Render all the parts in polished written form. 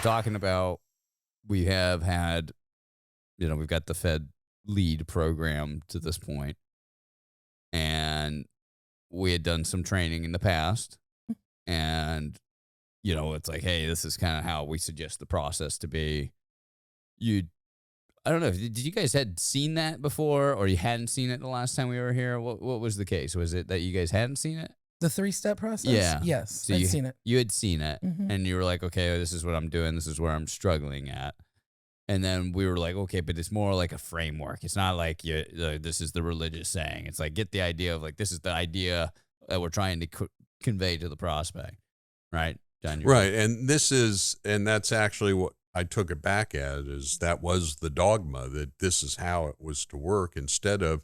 talking about we have had, we've got the Fed lead program to this point, and we had done some training in the past, and it's like, hey, this is kind of how we suggest the process to be. I don't know. Did you guys had seen that before, or you hadn't seen it the last time we were here? What was the case? Was it that you guys hadn't seen it? The 3-step process? Yeah. Yes, So I'd seen it. You had seen it, Mhm. and you were like, okay, this is what I'm doing. This is where I'm struggling at. And then we were like, okay, but it's more like a framework. It's not like this is the religious saying. It's like, get the idea of like, this is the idea that we're trying to convey to the prospect, right? John, Right. And that's actually what I took it back at, is that was the dogma, that this is how it was to work, instead of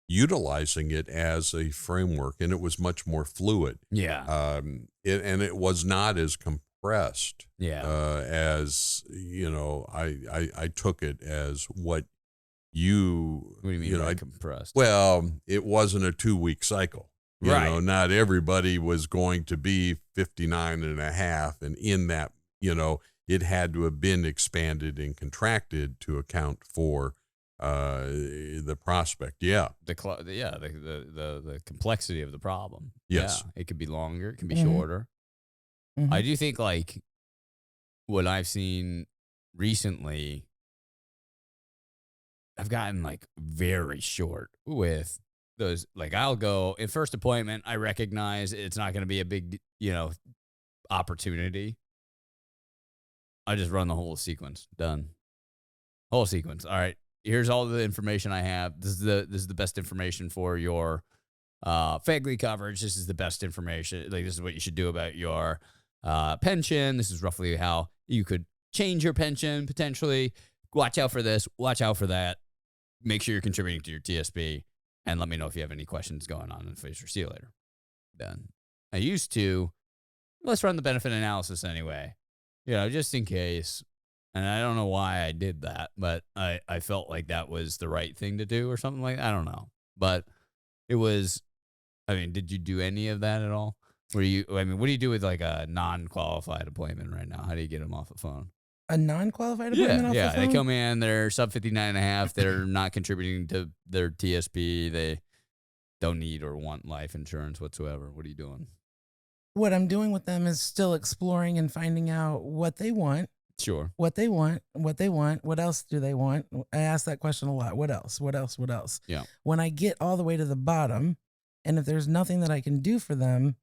utilizing it as a framework. And it was much more fluid. Yeah. And it was not as compressed. Yeah. As, I took it as what you. What do you mean by compressed? Well, it wasn't a 2-week cycle. Right. Not everybody was going to be 59 and a half. And in that, it had to have been expanded and contracted to account for the prospect. Yeah. The complexity of the problem. Yes. Yeah. It could be longer. It can be Mhm. shorter. Mhm. I do think like what I've seen recently, I've gotten like very short with those. Like I'll go in first appointment. I recognize it's not going to be a big, opportunity. I just run the whole sequence. Done. Whole sequence. All right. Here's all the information I have. This is the best information for your FEGLI coverage. This is the best information. Like this is what you should do about your pension. This is roughly how you could change your pension potentially. Watch out for this. Watch out for that. Make sure you're contributing to your TSP, and let me know if you have any questions going on in the future. See you later. Done. I used to, let's run the benefit analysis anyway, just in case. And I don't know why I did that, but I felt like that was the right thing to do or something like that. I don't know. But it was, did you do any of that at all? What do you do with like a non-qualified appointment right now? How do you get them off the phone? A non-qualified appointment off the phone? They come in, they're sub 59 and a half. They're not contributing to their TSP. They don't need or want life insurance whatsoever. What are you doing? What I'm doing with them is still exploring and finding out what they want. Sure. What they want. What else do they want? I ask that question a lot. What else? Yeah. When I get all the way to the bottom, and if there's nothing that I can do for them,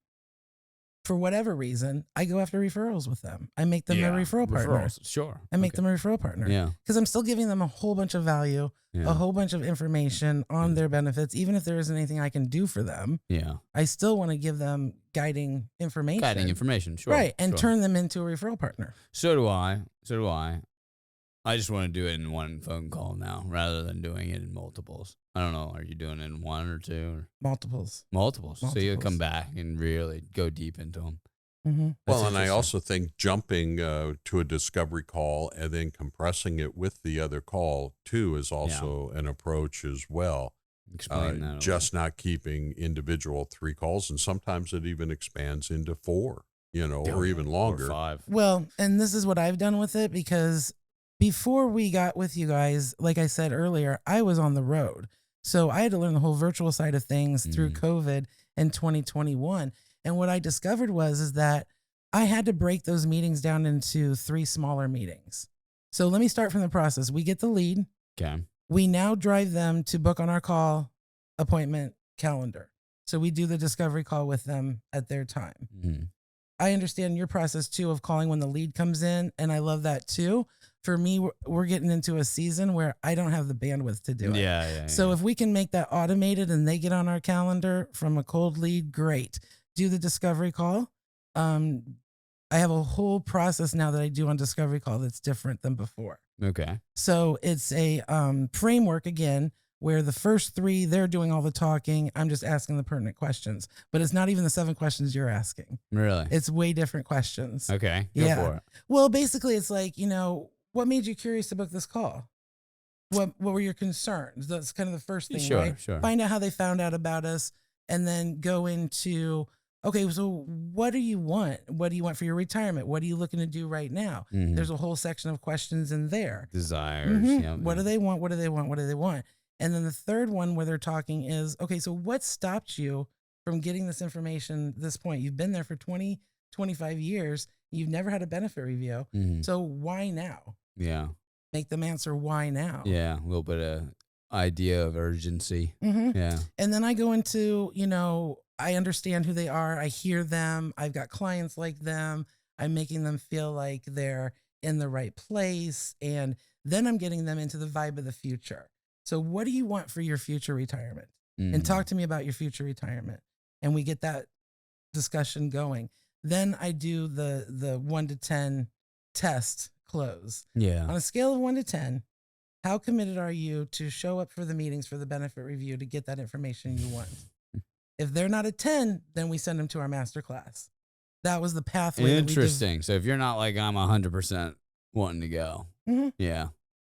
for whatever reason, I go after referrals with them. I make them a referral partner. Referrals. Sure. I make them a referral partner. Yeah. Because I'm still giving them a whole bunch of value, a whole bunch of information on their benefits. Even if there isn't anything I can do for them, I still want to give them guiding information. Sure. Right. And sure. turn them into a referral partner. So do I. I just want to do it in one phone call now rather than doing it in multiples. I don't know. Are you doing it in one or two? Or? Multiples. So you come back and really go deep into them. Mm-hmm. Well, and I also think jumping to a discovery call and then compressing it with the other call too is also an approach as well. Explain that. Just not keeping individual 3 calls, and sometimes it even expands into 4, or even longer. Or 5. Well, and this is what I've done with it, because before we got with you guys, like I said earlier, I was on the road. So I had to learn the whole virtual side of things through COVID in 2021. And what I discovered is that I had to break those meetings down into 3 smaller meetings. So let me start from the process. We get the lead. Okay. We now drive them to book on our call appointment calendar. So we do the discovery call with them at their time. Mm-hmm. I understand your process too of calling when the lead comes in, and I love that too. For me, we're getting into a season where I don't have the bandwidth to do it. Yeah. So if we can make that automated and they get on our calendar from a cold lead, great. Do the discovery call. I have a whole process now that I do on discovery call that's different than before. Okay. So it's a framework again, where the first 3, they're doing all the talking. I'm just asking the pertinent questions, but it's not even the 7 questions you're asking. Really? It's way different questions. Okay. Go for it. Well, basically it's like, what made you curious to book this call? What were your concerns? That's kind of the first thing, right? Sure. Find out how they found out about us, and then go into okay, so what do you want? What do you want for your retirement? What are you looking to do right now? Mhm. There's a whole section of questions in there. Desires. Mhm. Yeah. What do they want? What do they want? What do they want? And then the third one where they're talking is, okay, so what stopped you from getting this information at this point? You've been there for 20, 25 years. You've never had a benefit review. Mhm. So why now? Yeah. Make them answer why now. Yeah. A little bit of idea of urgency. hmm Yeah. And then I go into, I understand who they are. I hear them. I've got clients like them. I'm making them feel like they're in the right place. And then I'm getting them into the vibe of the future. So what do you want for your future retirement? And talk to me about your future retirement. And we get that discussion going. Then I do the 1 to 10 test close. Yeah. On a scale of 1 to 10, how committed are you to show up for the meetings for the benefit review to get that information you want? If they're not a 10, then we send them to our master class. That was the pathway. Interesting. So if you're not like, I'm 100% wanting to go. Mhm. Yeah.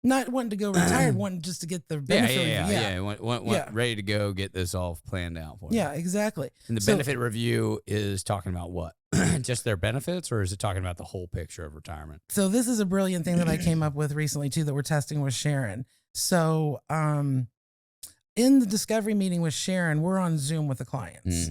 Not wanting to go retired, wanting just to get the benefit review. Yeah. Yeah. Ready to go get this all planned out for you. Yeah, exactly. And the So- benefit review is talking about what? Just their benefits, or is it talking about the whole picture of retirement? So this is a brilliant thing that I came up with recently too that we're testing with Sharon. So in the discovery meeting with Sharon, we're on Zoom with the clients.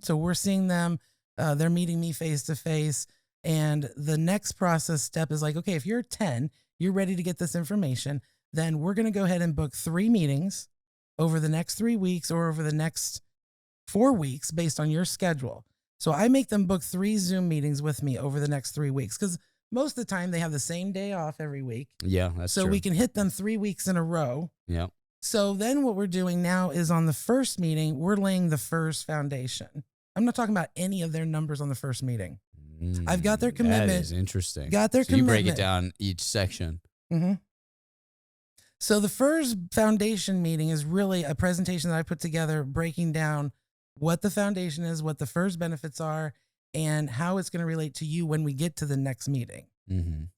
So we're seeing them. They're meeting me face to face. And the next process step is like, okay, if you're 10, you're ready to get this information, then we're going to go ahead and book 3 meetings over the next 3 weeks or over the next 4 weeks based on your schedule. So I make them book 3 Zoom meetings with me over the next 3 weeks because most of the time they have the same day off every week. Yeah, that's so true. we can hit them 3 weeks in a row. Yeah. So then what we're doing now is on the first meeting, we're laying the first foundation. I'm not talking about any of their numbers on the first meeting. I've got their commitment. That is interesting. Got their so you break commitment. it down each section. So the first foundation meeting is really a presentation that I put together breaking down what the foundation is, what the first benefits are, and how it's going to relate to you when we get to the next meeting.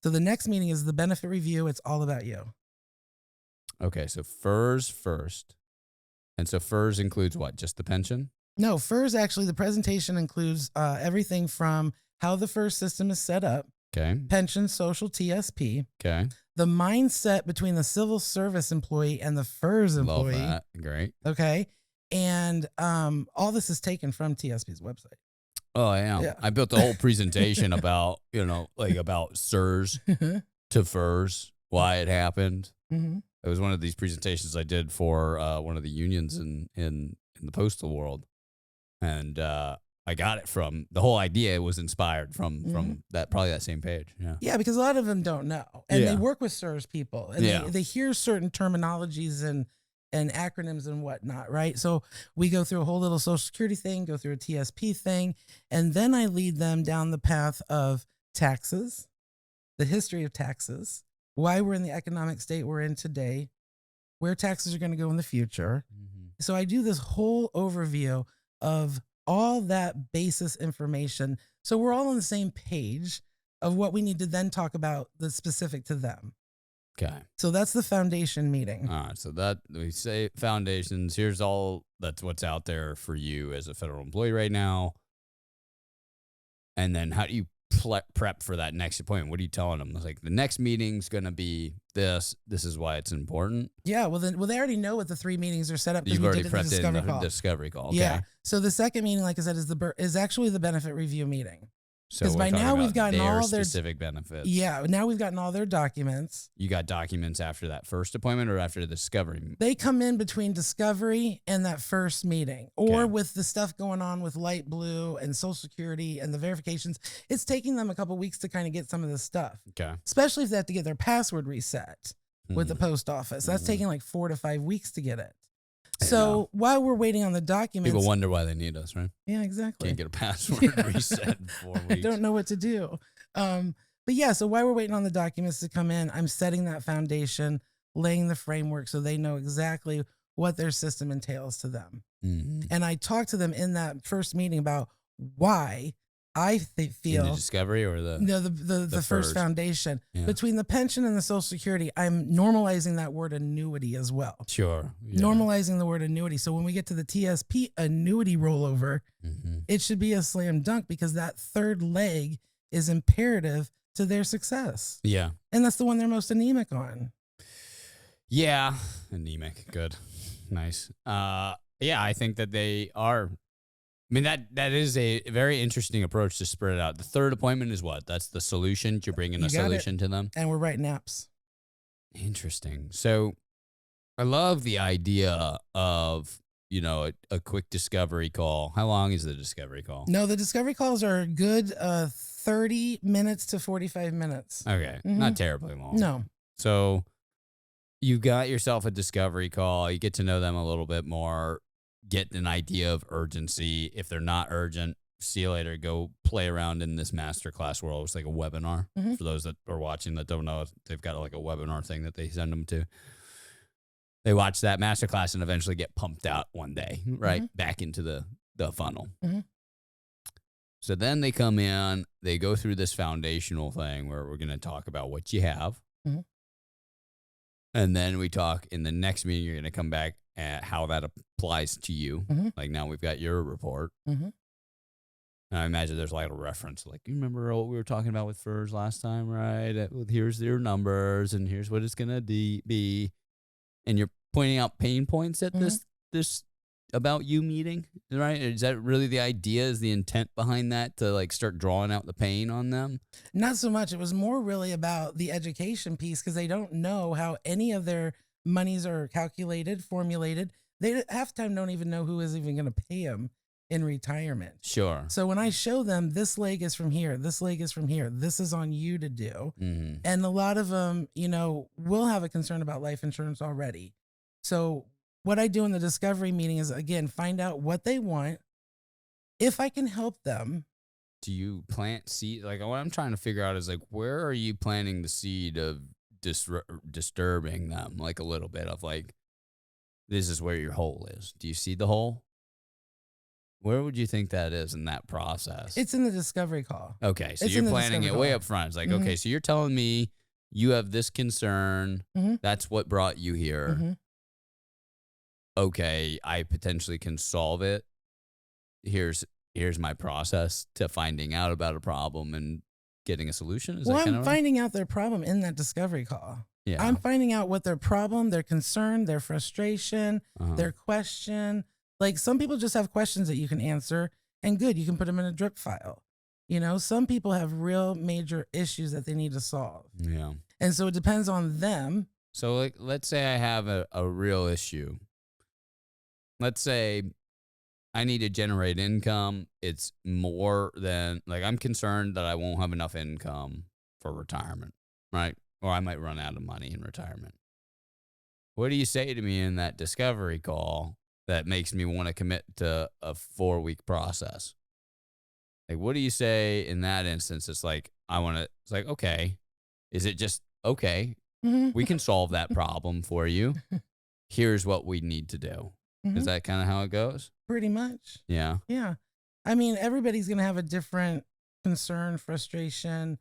So the next meeting is the benefit review. It's all about you. Okay, so FERS first. And so FERS includes what? Just the pension? No, FERS actually, the presentation includes everything from how the FERS system is set up, Okay. pension, social, TSP, Okay. the mindset between the civil service employee and the FERS Love employee. that. Great. Okay. And all this is taken from TSP's website. Oh, yeah. Yeah. I built a whole presentation about, about SIRS to FERS, why it happened. It was one of these presentations I did for one of the unions in the postal world. And I got it from, the whole idea was inspired from probably that same page. Yeah. Yeah, because a lot of them don't know. And they Yeah. work with SIRS people. And Yeah. they hear certain terminologies and acronyms and whatnot, right? So we go through a whole little social security thing, go through a TSP thing, and then I lead them down the path of taxes, the history of taxes, why we're in the economic state we're in today, where taxes are going to go in the future. So I do this whole overview of all that basis information. So we're all on the same page of what we need to then talk about that's specific to them. Okay. So that's the foundation meeting. All right. So that we say foundations, that's what's out there for you as a federal employee right now. And then how do you prep for that next appointment? What are you telling them? It's like the next meeting's going to be this. This is why it's important. Yeah. Well, they already know what the 3 meetings are set up. You've we already did it in prepped in the call. discovery call. Okay. Yeah. So the second meeting, like I said, is actually the benefit review meeting. So 'Cause we're by talking now we've about gotten all their specific benefits. Yeah. Now we've gotten all their documents. You got documents after that first appointment or after the discovery? They come in between discovery and that first meeting, or Okay. with the stuff going on with Light Blue and Social Security and the verifications. It's taking them a couple weeks to kind of get some of this stuff, Okay. especially if they have to get their password reset with the post office. That's taking like 4 to 5 weeks to get it. So while we're waiting on the documents, People wonder why they need us, right? yeah, exactly. Can't get a password reset in 4 weeks. I don't know what to do. But yeah, so while we're waiting on the documents to come in, I'm setting that foundation, laying the framework so they know exactly what their system entails to them. And I talk to them in that first meeting about why I In the feel discovery or the no, the first FERS. foundation Yeah. between the pension and the Social Security. I'm normalizing that word annuity as well. Sure. Yeah. Normalizing the word annuity. So when we get to the TSP annuity rollover, it should be a slam dunk because that third leg is imperative to their success. Yeah. And that's the one they're most anemic on. Yeah. Anemic. Good. Nice. Yeah, I think that they are. I mean, that is a very interesting approach to spread it out. The third appointment is what? That's the solution. You're bringing You a got it. solution to them. And we're writing apps. Interesting. So I love the idea of, a quick discovery call. How long is the discovery call? No, the discovery calls are a good 30 minutes to 45 minutes. Okay. Not terribly long. No. So you got yourself a discovery call. You get to know them a little bit more, get an idea of urgency. If they're not urgent, see you later. Go play around in this masterclass world. It's like a webinar. For those that are watching that don't know, they've got like a webinar thing that they send them to. They watch that masterclass and eventually get pumped out one day, right? Back into the funnel. So then they come in, they go through this foundational thing where we're going to talk about what you have. And then we talk in the next meeting, you're going to come back at how that applies to you. Like now we've got your report. And I imagine there's like a reference, like, you remember what we were talking about with FERS last time, right? Here's your numbers and here's what it's going to be. And you're pointing out pain points at this about you meeting, right? Is that really the idea? Is the intent behind that to like start drawing out the pain on them? Not so much. It was more really about the education piece because they don't know how any of their monies are calculated, formulated. They half the time don't even know who is even going to pay them in retirement. Sure. So when I show them this leg is from here, this leg is from here, this is on you to do. And a lot of them, will have a concern about life insurance already. So what I do in the discovery meeting is, again, find out what they want. If I can help them. Do you plant seed? Like what I'm trying to figure out is like, where are you planting the seed of disturbing them? Like a little bit of like, this is where your hole is. Do you see the hole? Where would you think that is in that process? It's in the discovery call. Okay, so It's you're in the planning it discovery way call. up front. It's like, okay, so you're telling me you have this concern. That's what brought you here. Okay, I potentially can solve it. Here's my process to finding out about a problem and getting a solution. Is Well, that kind I'm of finding out their problem in that discovery call. Yeah. I'm finding out what their problem, their concern, their frustration, their question. Like some people just have questions that you can answer and good, you can put them in a drip file. Some people have real major issues that they need to solve. Yeah. And so it depends on them. So like, let's say I have a real issue. Let's say I need to generate income. It's more than like, I'm concerned that I won't have enough income for retirement, right? Or I might run out of money in retirement. What do you say to me in that discovery call that makes me want to commit to a 4-week process? Like, what do you say in that instance? It's like, it's like, okay, is it just, okay, we can solve that problem for you. Here's what we need to do. Is that kind of how it goes? Pretty much. Yeah. Yeah. I mean, everybody's going to have a different concern, frustration,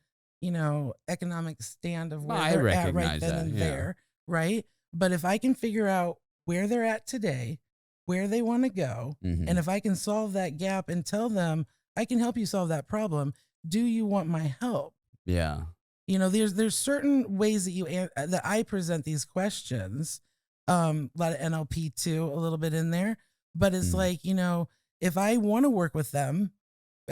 economic stand of where I they're at recognize right then that, and yeah. there, right? But if I can figure out where they're at today, where they want to go, and if I can solve that gap and tell them, I can help you solve that problem, do you want my help? Yeah. There's certain ways that I present these questions. A lot of NLP too, a little bit in there, but it's like, if I want to work with them,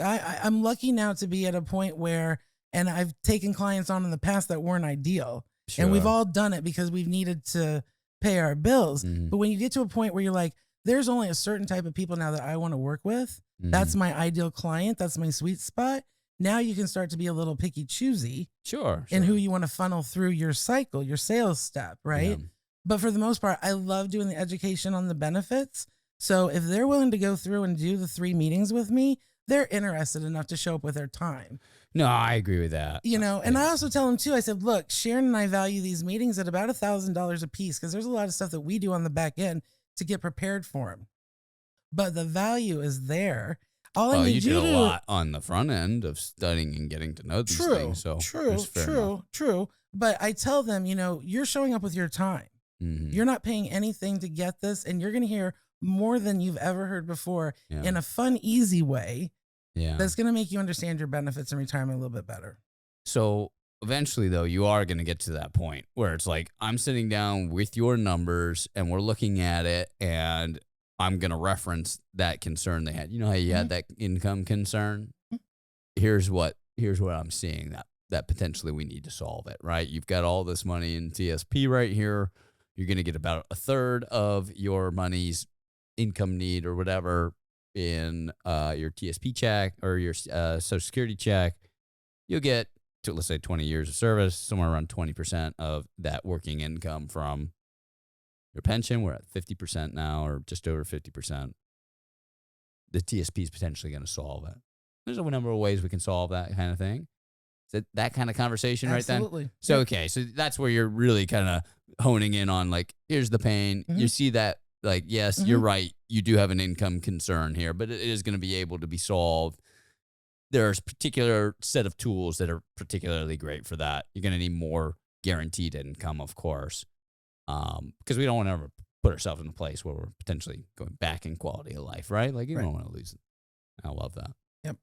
I'm lucky now to be at a point where, and I've taken clients on in the past that weren't ideal. Sure. And we've all done it because we've needed to pay our bills. But when you get to a point where you're like, there's only a certain type of people now that I want to work with. That's my ideal client. That's my sweet spot. Now you can start to be a little picky choosy. Sure. In who you want to funnel through your cycle, your sales step, right? Yeah. But for the most part, I love doing the education on the benefits. So if they're willing to go through and do the 3 meetings with me, they're interested enough to show up with their time. No, I agree with that. And I also tell them too, I said, look, Sharon and I value these meetings at about $1,000 a piece because there's a lot of stuff that we do on the back end to get prepared for them. But the value is there. All I Well, need you did a to lot on the front end of studying and getting to know these things, so it's fair enough. true. But I tell them, you're showing up with your time. Mhm. You're not paying anything to get this, and you're going to hear more than you've ever heard before Yeah. in a fun, easy way Yeah. that's going to make you understand your benefits and retirement a little bit better. So eventually, though, you are going to get to that point where it's like, I'm sitting down with your numbers and we're looking at it, and I'm going to reference that concern they had. You know how you had that income concern? Here's what I'm seeing that potentially we need to solve it, right? You've got all this money in TSP right here. You're going to get about a third of your money's income need or whatever in your TSP check or your Social Security check. You'll get to, let's say, 20 years of service, somewhere around 20% of that working income from your pension. We're at 50% now, or just over 50%. The TSP is potentially going to solve it. There's a number of ways we can solve that kind of thing. Is it that kind of conversation Absolutely. right then? So, okay. So that's where you're really kind of honing in on, like, here's the pain. You see that, like, yes, you're right. You do have an income concern here, but it is going to be able to be solved. There's a particular set of tools that are particularly great for that. You're going to need more guaranteed income, of course, because we don't want to ever put ourselves in a place where we're potentially going back in quality of life, right? Like, you don't want to lose it. I love that. Yep.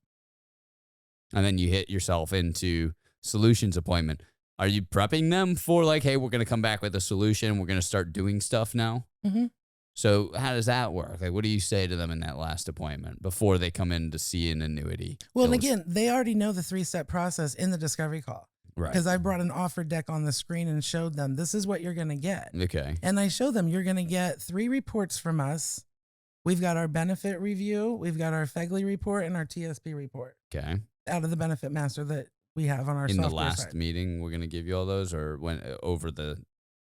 And then you hit yourself into solutions appointment. Are you prepping them for, like, hey, we're going to come back with a solution. We're going to start doing stuff now? Mm-hmm. So how does that work? Like, what do you say to them in that last appointment before they come in to see an annuity? Well, and again, they already know the 3-step process in the discovery call. Right. Because I brought an offer deck on the screen and showed them, this is what you're going to get. Okay. And I show them, you're going to get 3 reports from us. We've got our benefit review, we've got our FEGLI report, and our TSP report. Okay. Out of the benefit master that we have on our In software the last side. meeting, we're going to give you all those, or when over the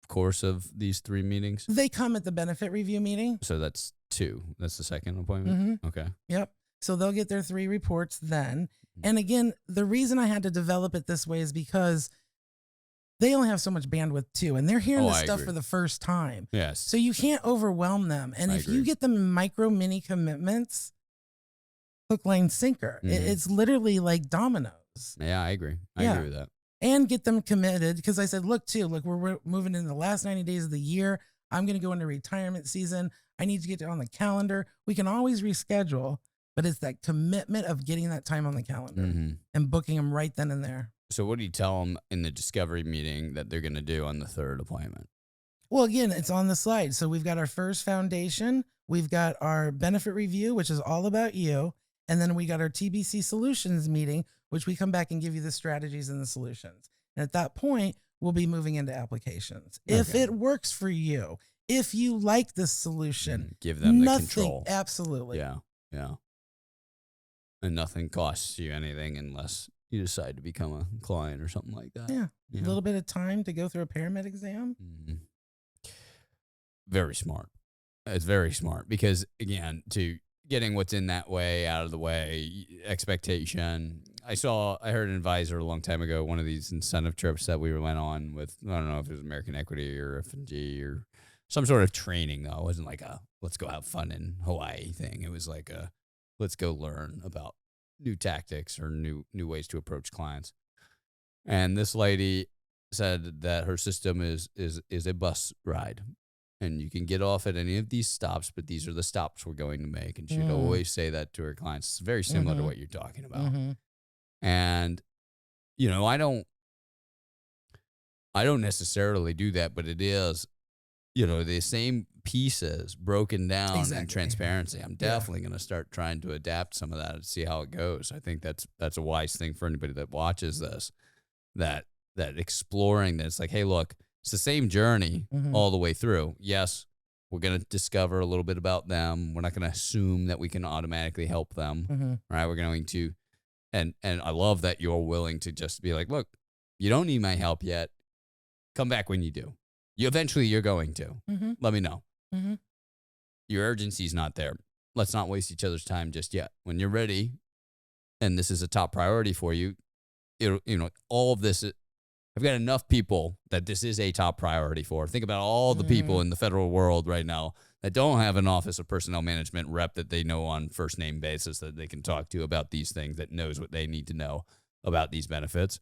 course of these 3 meetings? They come at the benefit review meeting. So that's 2. That's the second appointment? Okay. Yep. So they'll get their 3 reports then. And again, the reason I had to develop it this way is because they only have so much bandwidth too, and they're hearing this stuff agree. for the first time. Yes. So you can't overwhelm them. And if you get them in micro mini commitments, hook, line, sinker. It's literally like dominoes. Yeah, I agree. I agree with that. And get them committed, because I said, look, we're moving into the last 90 days of the year. I'm going to go into retirement season. I need to get on the calendar. We can always reschedule, but it's that commitment of getting that time on the calendar and booking them right then and there. So what do you tell them in the discovery meeting that they're going to do on the 3rd appointment? Well, again, it's on the slide. So we've got our first foundation. We've got our benefit review, which is all about you. And then we got our TBC solutions meeting, which we come back and give you the strategies and the solutions. And at that point, we'll be moving into applications. If it works for you, if you like this solution, give them the control. Absolutely. Yeah. Yeah. And nothing costs you anything unless you decide to become a client or something like that. Yeah. A little bit of time to go through a pyramid exam. Very smart. It's very smart because, again, to getting what's in that way out of the way, expectation. I heard an advisor a long time ago, one of these incentive trips that we went on with, I don't know if it was American Equity or F&G or some sort of training, though. It wasn't like a let's go have fun in Hawaii thing. It was like a let's go learn about new tactics or new ways to approach clients. And this lady said that her system is a bus ride. And you can get off at any of these stops, but these are the stops we're going to make. And she'd always say that to her clients. It's very similar to what you're talking about. And, I don't necessarily do that, but it is, the same pieces broken down in transparency. I'm definitely going to start trying to adapt some of that and see how it goes. I think that's a wise thing for anybody that watches this, that exploring this, like, hey, look, it's the same journey all the way through. Yes, we're going to discover a little bit about them. We're not going to assume that we can automatically help them, right? We're going to, and I love that you're willing to just be like, look, you don't need my help yet. Come back when you do. Eventually you're going to. Let me know. Your urgency's not there. Let's not waste each other's time just yet. When you're ready, and this is a top priority for you, all of this. I've got enough people that this is a top priority for. Think about all the people in the federal world right now that don't have an Office of Personnel Management rep that they know on first name basis that they can talk to about these things, that knows what they need to know about these benefits.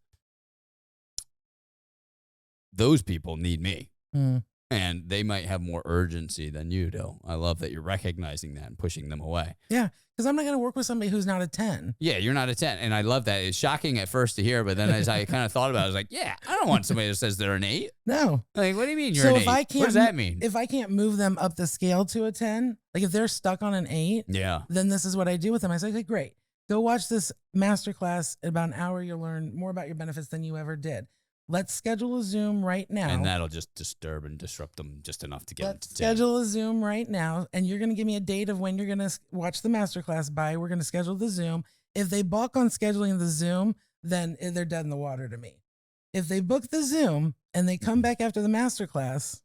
Those people need me. Mm. And they might have more urgency than you do. I love that you're recognizing that and pushing them away. Yeah, because I'm not going to work with somebody who's not a 10. Yeah, you're not a 10. And I love that. It's shocking at first to hear, but then as I kind of thought about it, I was like, yeah, I don't want somebody that says they're an 8. No. Like, what do you mean you're So an if 8? I can't, What does that mean? If I can't move them up the scale to a 10, like if they're stuck on an 8, Yeah. then this is what I do with them. I say, okay, great. Go watch this masterclass. In about an hour, you'll learn more about your benefits than you ever did. Let's schedule a Zoom right now. And that'll just disturb and disrupt them just enough to get them Let's to 10. schedule a Zoom right now, and you're going to give me a date of when you're going to watch the masterclass by. We're going to schedule the Zoom. If they balk on scheduling the Zoom, then they're dead in the water to me. If they book the Zoom and they come back after the masterclass.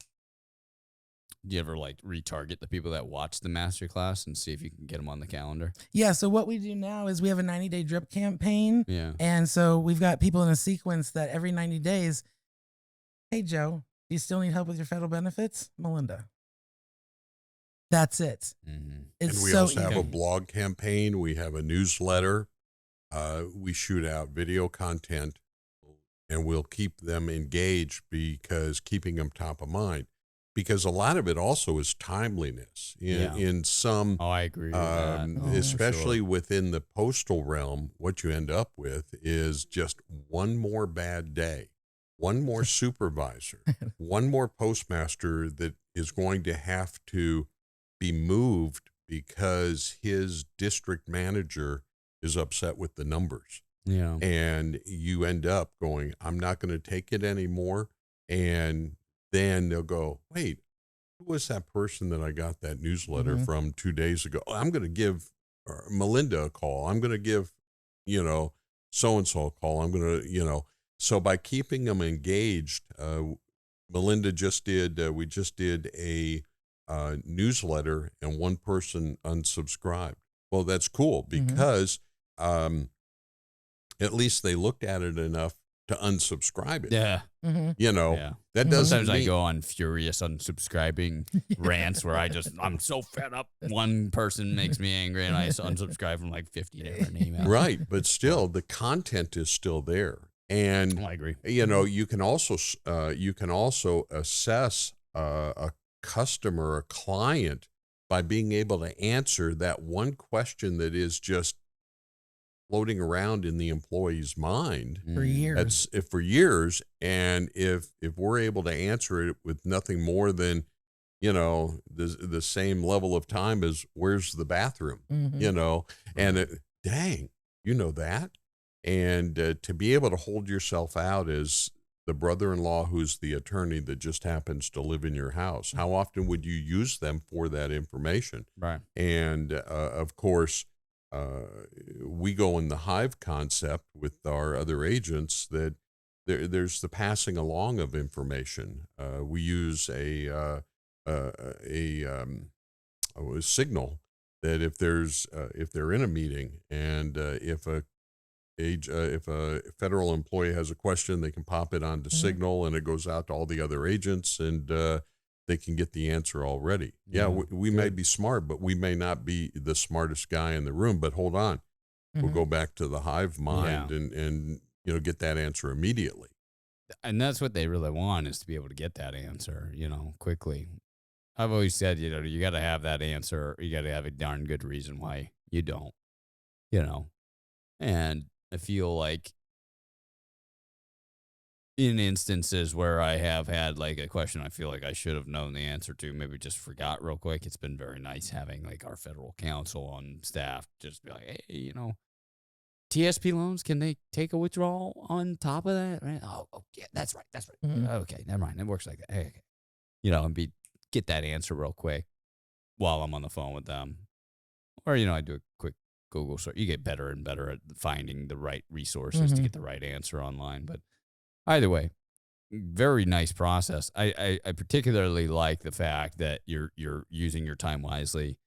Do you ever like retarget the people that watch the masterclass and see if you can get them on the calendar? Yeah. So what we do now is we have a 90-day drip campaign. Yeah. And so we've got people in a sequence that every 90 days, hey, Joe, do you still need help with your federal benefits? Melinda. That's it. Mm-hmm. It's and we so also have easy. a blog campaign. We have a newsletter. We shoot out video content, and we'll keep them engaged because keeping them top of mind. Because a lot of it also is timeliness in some, Oh, I agree with that. especially within the postal realm. What you end up with is just one more bad day, one more supervisor, one more postmaster that is going to have to be moved because his district manager is upset with the numbers. Yeah. And you end up going, I'm not going to take it anymore. And then they'll go, wait, who was that person that I got that newsletter from 2 days ago? I'm going to give Melinda a call. I'm going to give, so-and-so a call. I'm going to, so by keeping them engaged, Melinda we just did a newsletter and one person unsubscribed. Well, that's cool because at least they looked at it enough to unsubscribe it. Yeah. Mm-hmm. That doesn't Sometimes I mean, go on furious unsubscribing rants where I'm so fed up. One person makes me angry and I unsubscribe from like 50 different emails. right, but still the content is still there. And I agree. you can also assess a customer, a client, by being able to answer that one question that is just floating around in the employee's mind For years. for years. And if we're able to answer it with nothing more than, the same level of time as where's the bathroom, and dang, that. And to be able to hold yourself out as the brother-in-law who's the attorney that just happens to live in your house, how often would you use them for that information? Right. And of course, we go in the hive concept with our other agents that there's the passing along of information. We use a signal that if they're in a meeting and if a federal employee has a question, they can pop it onto Signal and it goes out to all the other agents and they can get the answer already. Yeah, we may be smart, but we may not be the smartest guy in the room. But hold on, we'll go back to the hive mind and get that answer immediately. And that's what they really want, is to be able to get that answer, quickly. I've always said, you got to have that answer. You got to have a darn good reason why you don't, and I feel like in instances where I have had like a question I feel like I should have known the answer to, maybe just forgot real quick, it's been very nice having like our federal counsel on staff just be like, hey, TSP loans, can they take a withdrawal on top of that? Right? Oh yeah, that's right. Okay, never mind. It works like that. Hey, okay. And get that answer real quick while I'm on the phone with them. Or, I do a quick Google search. You get better and better at finding the right resources to get the right answer online. But either way, very nice process. I particularly like the fact that you're using your time wisely.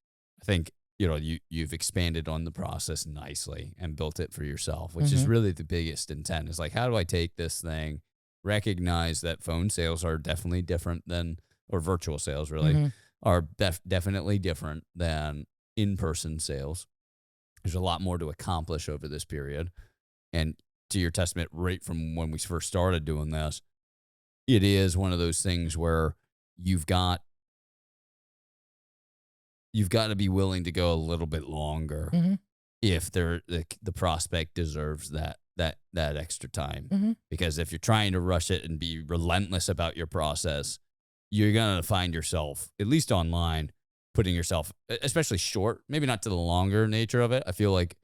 I think, you've expanded on the process nicely and built it for yourself, which is really the biggest intent. Is like, how do I take this thing, recognize that phone sales are definitely different than, or virtual sales really, are definitely different than in-person sales. There's a lot more to accomplish over this period. And to your testament, right from when we first started doing this, it is one of those things where you've got to be willing to go a little bit longer Mm-hmm. if the prospect deserves that extra time. Mm-hmm. Because if you're trying to rush it and be relentless about your process, you're gonna find yourself, at least online, putting yourself, especially short, maybe not to the longer nature of it. I feel like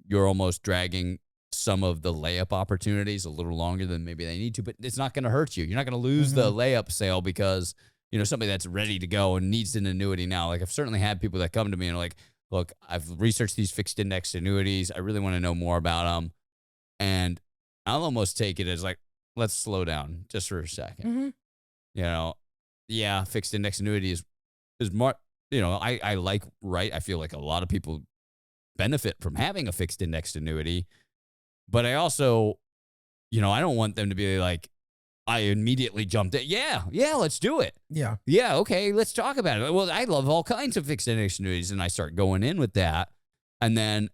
you're almost dragging some of the layup opportunities a little longer than maybe they need to, but it's not going to hurt you. You're not going to lose the layup sale because, somebody that's ready to go and needs an annuity now. Like I've certainly had people that come to me and are like, look, I've researched these fixed index annuities. I really want to know more about them. And I'll almost take it as like, let's slow down just for a second. Mm-hmm. Yeah, fixed index annuity is more, I feel like a lot of people benefit from having a fixed indexed annuity. But I also, I don't want them to be like, I immediately jumped in. Yeah, let's do it. Yeah. Yeah, okay, let's talk about it. Well, I love all kinds of fixed index annuities, and I start going in with that. And then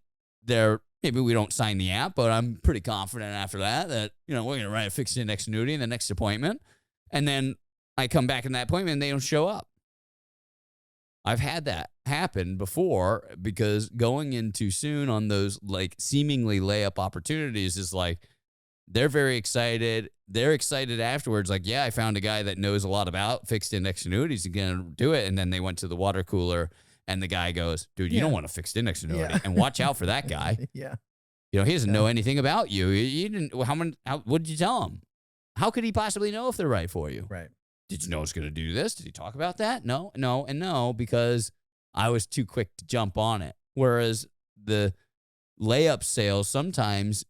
maybe we don't sign the app, but I'm pretty confident after that we're going to write a fixed index annuity in the next appointment. And then I come back in that appointment and they don't show up. I've had that happen before because going in too soon on those like seemingly layup opportunities is like, they're very excited. They're excited afterwards. Like, yeah, I found a guy that knows a lot about fixed index annuities and going to do it. And then they went to the water cooler and the guy goes, dude, you don't want a fixed index annuity. And watch out for that guy. Yeah. He doesn't know anything about you. You didn't, what did you tell him? How could he possibly know if they're right for you? Right. Did you know it's going to do this? Did he talk about that? No, and no, because I was too quick to jump on it. Whereas the layup sales, sometimes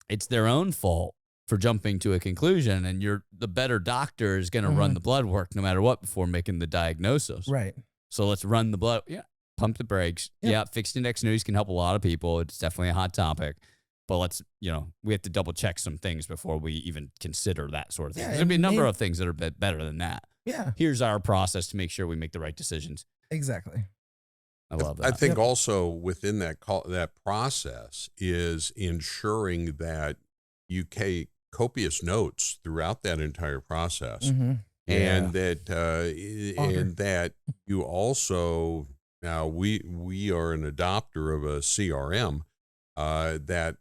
it's their own fault for jumping to a conclusion, and the better doctor is going to run the blood work no matter what before making the diagnosis. Right. So let's run the blood. Yeah, pump the brakes. Yep. Yeah, fixed index annuities can help a lot of people. It's definitely a hot topic. But let's, we have to double check some things before we even consider that sort of thing. Yeah, There'll be a number of things that are better than that. Yeah. Here's our process to make sure we make the right decisions. Exactly. I love that. I think also within that process is ensuring that you take copious notes throughout that entire process, Mm-hmm. and that you also, now we are an adopter of a CRM that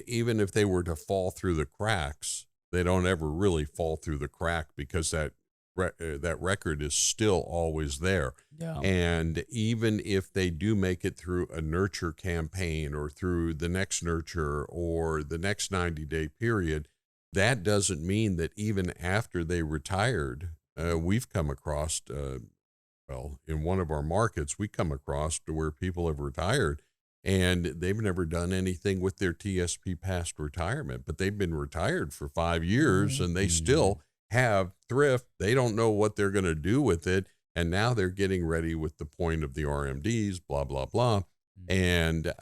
even if they were to fall through the cracks, they don't ever really fall through the crack because that record is still always there. Yeah. And even if they do make it through a nurture campaign or through the next nurture or the next 90-day period, that doesn't mean that even after they retired, we've come across, in one of our markets, we come across to where people have retired and they've never done anything with their TSP past retirement, but they've been retired for 5 years and they still have thrift. They don't know what they're going to do with it. And now they're getting ready with the point of the RMDs, blah, blah, blah. And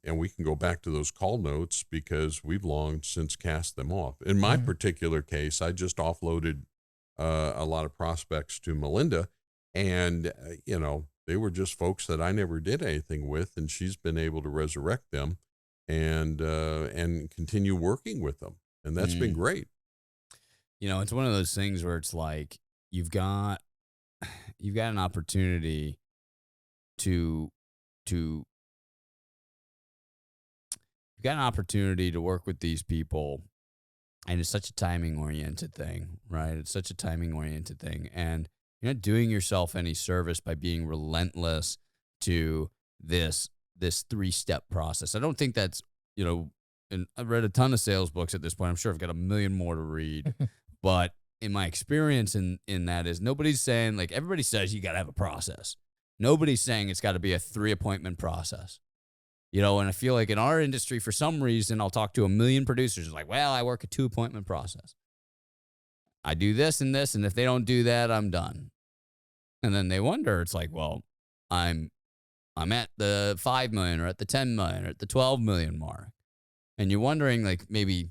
we can go back to those call notes because we've long since cast them off. In my particular case, I just offloaded a lot of prospects to Melinda, and they were just folks that I never did anything with, and she's been able to resurrect them and continue working with them, and that's been great. It's one of those things where it's like you've got an opportunity to work with these people, and it's such a timing oriented thing, right? It's such a timing oriented thing, and you're not doing yourself any service by being relentless to this 3-step process. I don't think that's, and I've read a ton of sales books at this point. I'm sure I've got a million more to read, but in my experience in that is nobody's saying, like, everybody says you got to have a process. Nobody's saying it's got to be a 3-appointment process. And I feel like in our industry, for some reason, I'll talk to a million producers like, well, I work a 2-appointment process. I do this, and if they don't do that, I'm done. And then they wonder, it's like, well, I'm at the 5 million or at the 10 million or at the 12 million mark. And you're wondering, like, maybe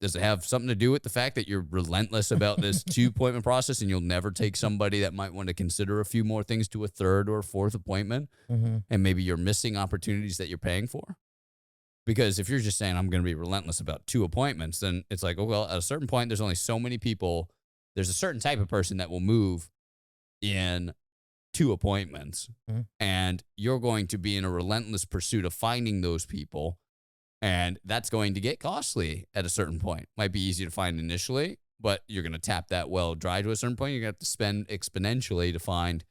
Does it have something to do with the fact that you're relentless about this 2-appointment process and you'll never take somebody that might want to consider a few more things to a 3rd or 4th appointment? Mm-hmm. And maybe you're missing opportunities that you're paying for? Because if you're just saying, I'm going to be relentless about 2 appointments, then it's like, oh, well, at a certain point, there's only so many people. There's a certain type of person that will move in 2 appointments. Mm-hmm. And you're going to be in a relentless pursuit of finding those people. And that's going to get costly at a certain point. Might be easy to find initially, but you're going to tap that well dry to a certain point. You're going to have to spend exponentially to find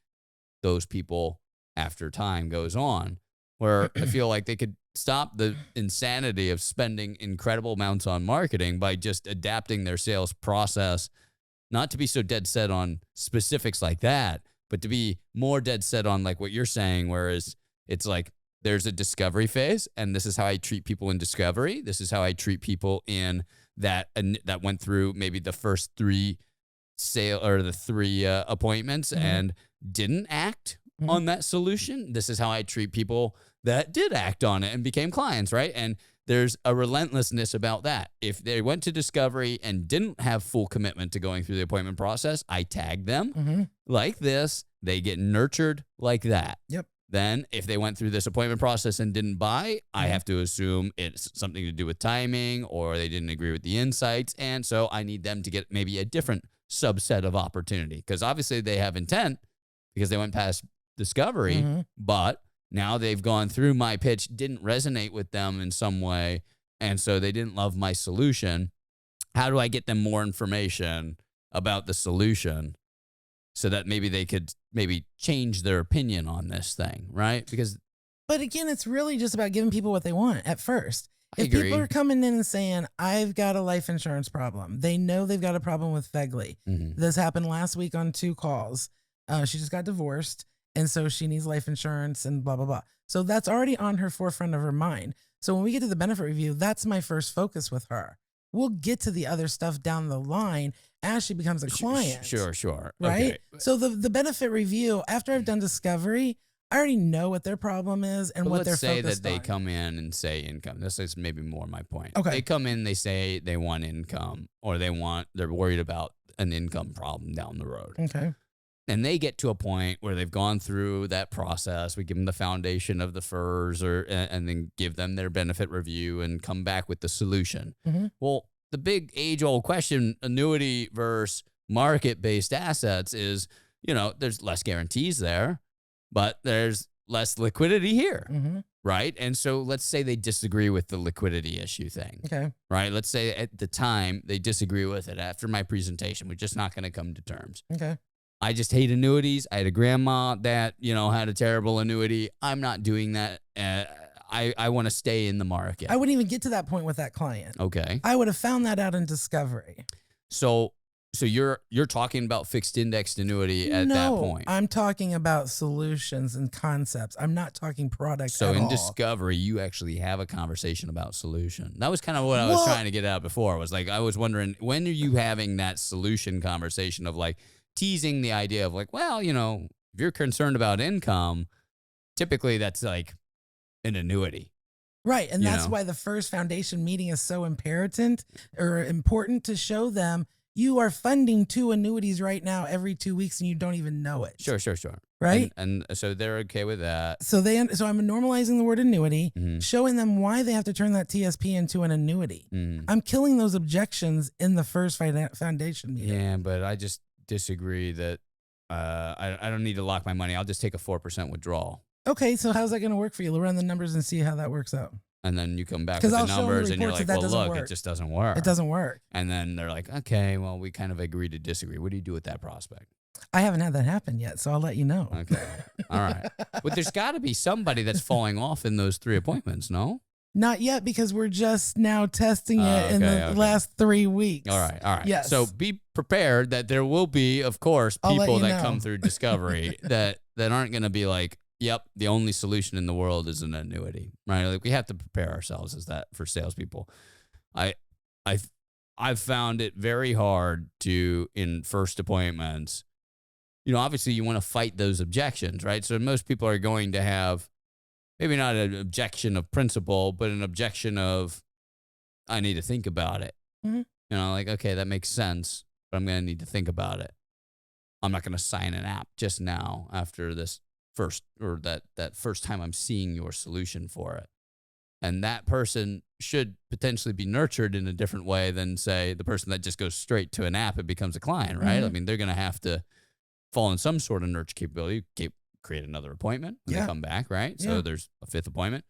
those people after time goes on. Where I feel like they could stop the insanity of spending incredible amounts on marketing by just adapting their sales process, not to be so dead set on specifics like that, but to be more dead set on like what you're saying, whereas it's like, there's a discovery phase, and this is how I treat people in discovery. This is how I treat people in that went through maybe the first 3 appointments and didn't act on that solution. This is how I treat people that did act on it and became clients, right? And there's a relentlessness about that. If they went to discovery and didn't have full commitment to going through the appointment process, I tag them like this. They get nurtured like that. Yep. Then if they went through this appointment process and didn't buy, I have to assume it's something to do with timing or they didn't agree with the insights. And so I need them to get maybe a different subset of opportunity because obviously they have intent because they went past discovery, but now they've gone through my pitch, didn't resonate with them in some way. And so they didn't love my solution. How do I get them more information about the solution? So that maybe they could change their opinion on this thing, right? But again, it's really just about giving people what they want at first. If agree. people are coming in and saying, I've got a life insurance problem, they know they've got a problem with Fegley. This happened last week on 2 calls. She just got divorced, and so she needs life insurance and blah, blah, blah. So that's already on her forefront of her mind. So when we get to the benefit review, that's my first focus with her. We'll get to the other stuff down the line as she becomes a client. Sure. Right? Okay. So the benefit review, after I've done discovery, I already know what their problem is and what they're focused on. Let's say that they come in and say income. This is maybe more my point. Okay. They come in, they say they want income or they're worried about an income problem down the road. Okay. And they get to a point where they've gone through that process. We give them the foundation of the FERS and then give them their benefit review and come back with the solution. Well, the big age-old question, annuity versus market-based assets is, there's less guarantees there, but there's less liquidity here, right? And so let's say they disagree with the liquidity issue thing, Okay. right? Let's say at the time they disagree with it. After my presentation, we're just not going to come to terms. Okay. I just hate annuities. I had a grandma that, had a terrible annuity. I'm not doing that. I want to stay in the market. I wouldn't even get to that point with that client. Okay. I would have found that out in discovery. So you're talking about fixed indexed annuity at that point. I'm talking about solutions and concepts. I'm not talking products. So at in all. discovery, you actually have a conversation about solution. That was kind of what I was trying to get at before. Was like I was wondering, when are you having that solution conversation of like teasing the idea of like, well, if you're concerned about income, typically that's like an annuity. Right. And that's why the first foundation meeting is so important to show them you are funding 2 annuities right now every 2 weeks and you don't even know it. Sure. Right. And so they're okay with that. So I'm normalizing the word annuity, showing them why they have to turn that TSP into an annuity. I'm killing those objections in the first foundation meeting. Yeah, but I just disagree that I don't need to lock my money. I'll just take a 4% withdrawal. Okay, so how's that going to work for you? We'll run the numbers and see how that works out. And then you come back with the numbers and you're like, well, look, it just doesn't work. It doesn't work. And then they're like, okay, well, we kind of agree to disagree. What do you do with that prospect? I haven't had that happen yet, so I'll let you know. Okay. All right. But there's got to be somebody that's falling off in those 3 appointments, no? Not yet, because we're just now testing it in the last 3 weeks. All right. Yes. So be prepared that there will be, of course, people that come through discovery that aren't going to be like, yep, the only solution in the world is an annuity, right? Like we have to prepare ourselves as that for salespeople. I've found it very hard to, in first appointments, obviously you want to fight those objections, right? So most people are going to have maybe not an objection of principle, but an objection of, I need to think about it. Mhm. You know, like, okay, that makes sense, but I'm going to need to think about it. I'm not going to sign an app just now after this first or that first time I'm seeing your solution for it. And that person should potentially be nurtured in a different way than, say, the person that just goes straight to an app and becomes a client, right? I Mhm. mean, they're going to have to fall in some sort of nurture capability, create another appointment when they Yeah. come back, right? So Yeah. there's a fifth appointment.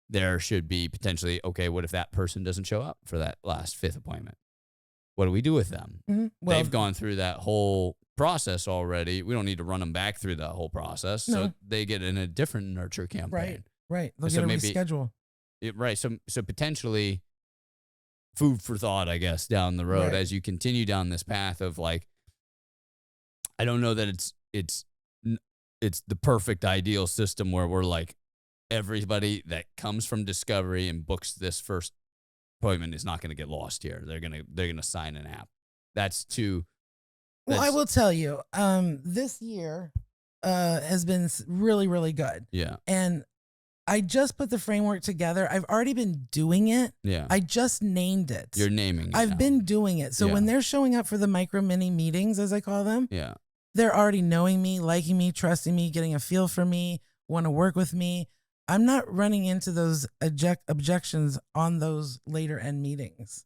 There should be potentially, okay, what if that person doesn't show up for that last fifth appointment? What do we do with them? Mhm. Well, They've gone through that whole process already. We don't need to run them back through that whole process. So No. they get in a different nurture campaign. right. Right. They'll So get a maybe reschedule. right. So potentially food for thought, I guess, down the road Right. as you continue down this path of like, I don't know that it's the perfect ideal system where we're like everybody that comes from discovery and books this first appointment is not going to get lost here. They're gonna sign an app. That's too. Well, I That's, will tell you, this year has been really, really good. yeah, And I just put the framework together. I've already been doing it. yeah. I just named it. You're naming it I've now. been doing it. So Yeah. when they're showing up for the micro mini meetings, as I call them, Yeah. they're already knowing me, liking me, trusting me, getting a feel for me, want to work with me. I'm not running into those objections on those later end meetings.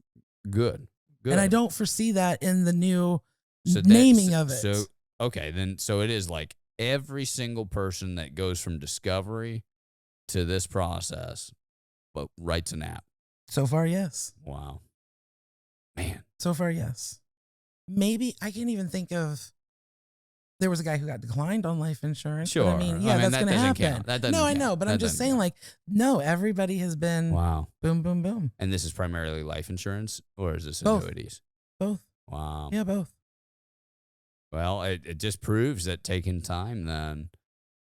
Good. And I don't foresee that in the new So naming of it. So okay, then so it is like every single person that goes from discovery to this process, but writes an app. So far, yes. Wow, man. So far, yes. Maybe I can't even think of. There was a guy who got declined on life insurance. Sure. But I mean, yeah, that's that going to doesn't happen. count. That doesn't No, I count. know, but That I'm just doesn't saying, count. like, no, everybody has been Wow. boom, boom, boom. And this is primarily life insurance, or is this Both. annuities? Both. Wow. Yeah, both. Well, it just proves that taking time then,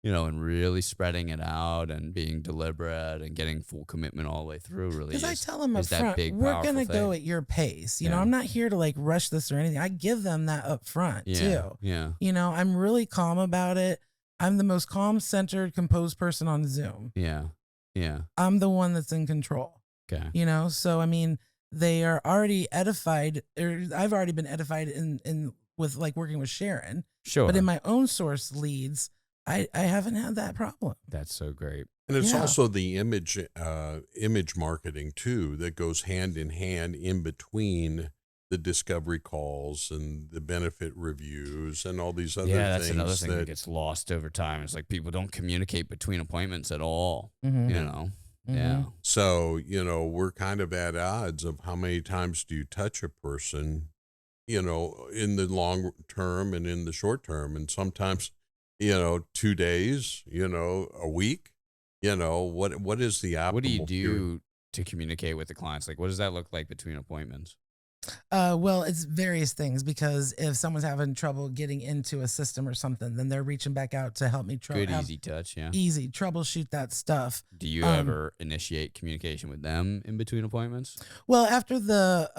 you know, and really spreading it out and being deliberate and getting full commitment all the way through really Because I is, tell them up is that front, big, we're powerful going to go thing. at your pace. You know, Yeah. I'm not here to like rush this or anything. I give them that up front Yeah. too. Yeah. You know, I'm really calm about it. I'm the most calm, centered, composed person on Zoom. Yeah. Yeah. I'm the one that's in control. Okay. You know, so I mean, they are already edified, or I've already been edified in with like working with Sharon. Sure. But in my own source leads, I haven't had that problem. That's so great. And it's Yeah. also the image marketing too that goes hand in hand in between the discovery calls and the benefit reviews and all these other Yeah, things. that's another thing that gets lost over time. It's like people don't communicate between appointments at all. Mhm. You know? Mhm. Yeah. So, you know, we're kind of at odds of how many times do you touch a person, you know, in the long term and in the short term. And sometimes, you know, 2 days, you know, a week, you know, what is the optimal What do you do period? to communicate with the clients? Like, what does that look like between appointments? Well, it's various things because if someone's having trouble getting into a system or something, then they're reaching back out to help me Good, easy touch. Yeah. easy troubleshoot that stuff. Do you ever initiate communication with them in between appointments? Well, after the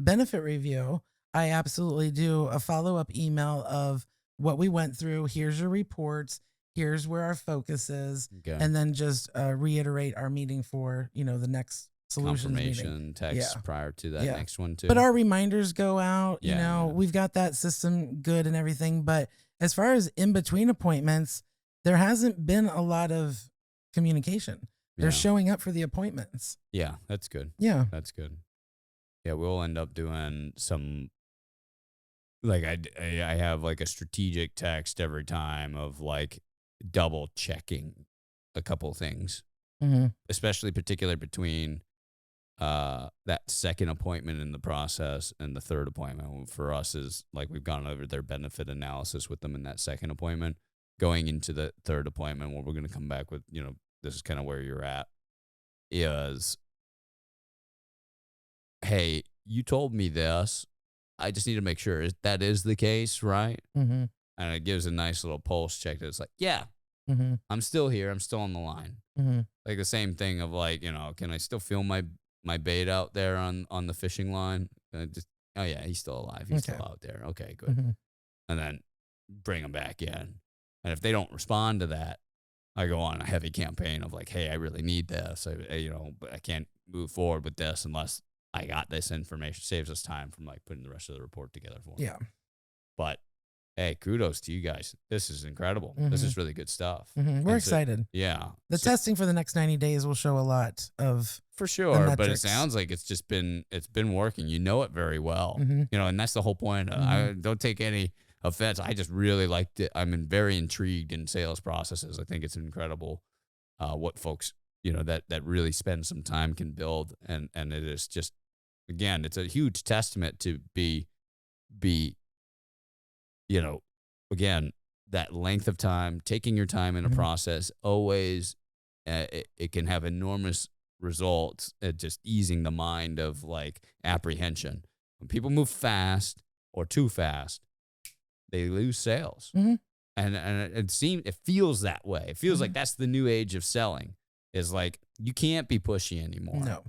benefit review, I absolutely do a follow-up email of what we went through. Here's your reports. Here's where our focus is. Okay. And then just reiterate our meeting for, you know, the next solutions meeting. Confirmation text Yeah. prior to that Yeah. next one too. But our reminders go out, you Yeah, know, yeah. we've got that system good and everything. But as far as in between appointments, there hasn't been a lot of communication. They're Yeah. showing up for the appointments. Yeah, that's good. Yeah. That's good. Yeah, we'll end up doing some like I have like a strategic text every time of like double checking a couple things, Mm-hmm. especially particular between that second appointment in the process and the third appointment. For us is like we've gone over their benefit analysis with them in that second appointment. Going into the third appointment, where we're going to come back with, you know, this is kind of where you're at, is, hey, you told me this. I just need to make sure that is the case, right? Mm-hmm. And it gives a nice little pulse check that's like, yeah, Mm-hmm. I'm still here. I'm still on the line. Mm-hmm. Like the same thing of like, you know, can I still feel my bait out there on the fishing line? Just, oh yeah, he's still alive. He's Okay. still out there. Okay, good. Mm-hmm. And then bring them back in. And if they don't respond to that, I go on a heavy campaign of like, hey, I really need this. You know, but I can't move forward with this unless I got this information. Saves us time from like putting the rest of the report together for them. Yeah. But hey, kudos to you guys. This is incredible. This is really good stuff. We're excited. Yeah. The testing for the next 90 days will show a lot of for sure, but it metrics. sounds like it's been working. You know it very well. You know, and that's the whole point. I don't take any offense. I just really liked it. I'm very intrigued in sales processes. I think it's incredible what folks, you know, that really spend some time can build, and it is just, again, it's a huge testament to be, you know, again, that length of time, taking your time in a process, always, it can have enormous results at just easing the mind of like apprehension. When people move fast or too fast, they lose sales. And it feels that way. It feels like that's the new age of selling, is like, you can't be pushy anymore. No.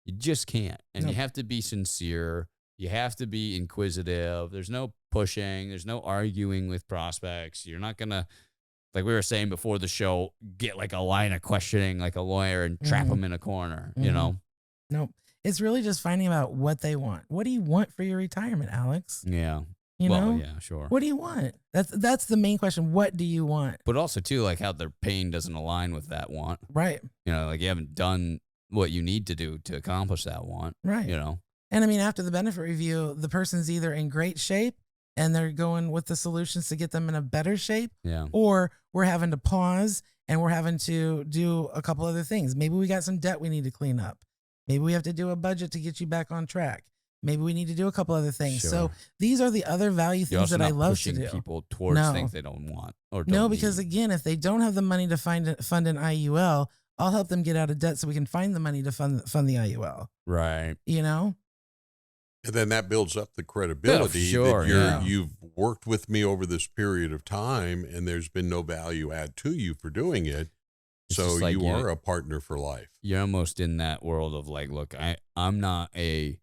You just can't. And you have to be sincere. You have to be inquisitive. There's no pushing. There's no arguing with prospects. You're not going to, like we were saying before the show, get like a line of questioning like a lawyer and trap them in a corner, you know? Nope. It's really just finding out what they want. What do you want for your retirement, Alex? Yeah. You know? Yeah, sure. What do you want? That's the main question. What do you want? But also, too, like how their pain doesn't align with that want. Right. You know, like you haven't done what you need to do to accomplish that want. Right. You know? And I mean, after the benefit review, the person's either in great shape and they're going with the solutions to get them in a better shape. Yeah. Or we're having to pause and we're having to do a couple other things. Maybe we got some debt we need to clean up. Maybe we have to do a budget to get you back on track. Maybe we need to do a couple other things. Sure. So these are the other value things that I love to do. People towards things they don't want or don't No, because need. again, if they don't have the money to fund an IUL, I'll help them get out of debt so we can find the money to fund the IUL. Right. You know? And then that builds up the credibility that you've worked with me over this period of time, and there's been no value add to you for doing it. It's so like you are a partner for life. You're almost in that world of like, look, I'm not a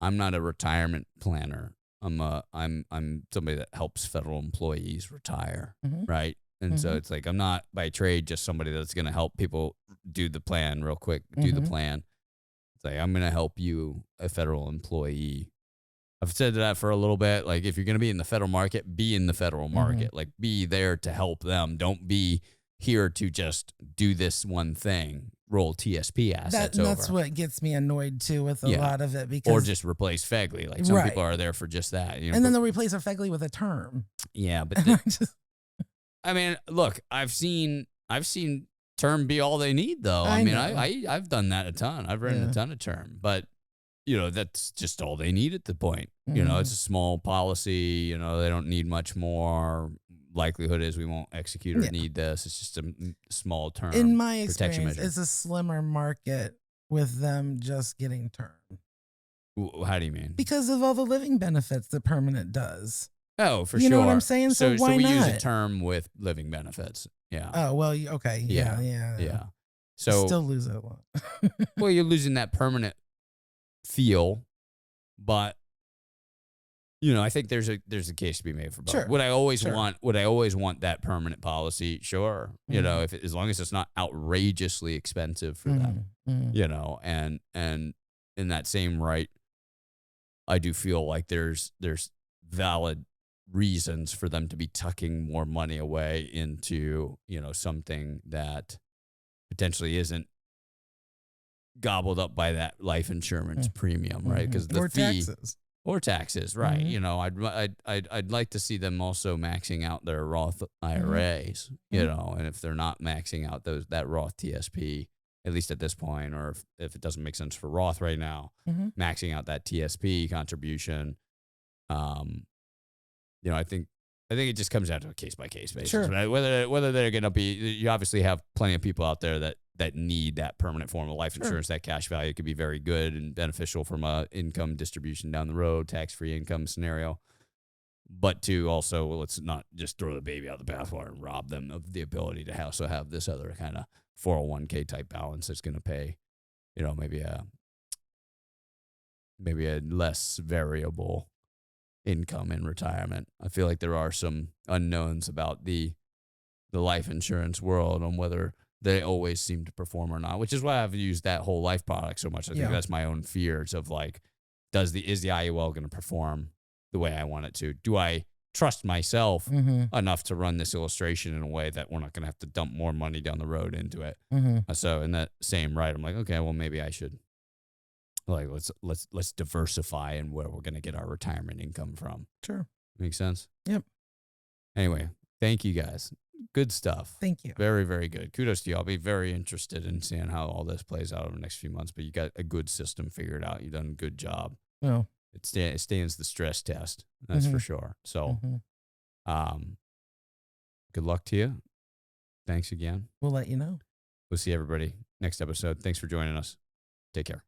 retirement planner. I'm somebody that helps federal employees retire, right? And so it's like, I'm not by trade just somebody that's going to help people do the plan real quick, do the plan. It's like, I'm going to help you, a federal employee. I've said that for a little bit. Like, if you're going to be in the federal market, be in the federal market. Like, be there to help them. Don't be here to just do this one thing, roll TSP assets over. That's what gets me annoyed too with a lot of it, because or just replace FEGLI. Like, some people are there for just that. You know, and then they'll replace a FEGLI with a term. Yeah, but I mean, look, I've seen term be all they need, though. I mean, I've done that a ton. I've written a ton of term, but you know, that's just all they need at the point. You know, it's a small policy. You know, they don't need much more. Likelihood is we won't execute or need this. It's just a small term. In my experience, measure. it's a slimmer market with them just getting term. How do you mean? Because of all the living benefits that permanent does. Oh, for sure. You know what I'm saying? So why we not? use a term with living benefits. Yeah. Oh, well, okay. Yeah. So you still lose it a lot. well, you're losing that permanent feel, but you know, I think there's a case to be made for both. Sure. Would I always want that permanent policy? Sure. You know, as long as it's not outrageously expensive for them. You know, and in that same right, I do feel like there's valid reasons for them to be tucking more money away into, you know, something that potentially isn't gobbled up by that life insurance premium, right? Because the fee or taxes, right? You know, I'd like to see them also maxing out their Roth IRAs, you know, and if they're not maxing out that Roth TSP, at least at this point, or if it doesn't make sense for Roth right now, maxing out that TSP contribution, you know, I think it just comes down to a case by case basis. Sure. Right? Whether they're going to be, you obviously have plenty of people out there that need that permanent form of life insurance. That cash value could be very good and beneficial from a income distribution down the road, tax-free income scenario. But to also, let's not just throw the baby out the bathwater and rob them of the ability to also have this other kind of 401k type balance that's going to pay, you know, maybe a less variable income in retirement. I feel like there are some unknowns about the life insurance world on whether they always seem to perform or not, which is why I've used that whole life product so much. I think Yeah. that's my own fears of like, is the IUL going to perform the way I want it to? Do I trust myself enough to run this illustration in a way that we're not going to have to dump more money down the road into it? So in that same right, I'm like, okay, well maybe I should like let's diversify in where we're going to get our retirement income from. Sure. Makes sense? Yep. Anyway, thank you guys. Good stuff. Thank you. Very, very good. Kudos to you. I'll be very interested in seeing how all this plays out over the next few months, but you got a good system figured out. You've done a good job. Well, It stands the stress test. That's for sure. So, good luck to you. Thanks again. We'll let you know. We'll see everybody next episode. Thanks for joining us. Take care.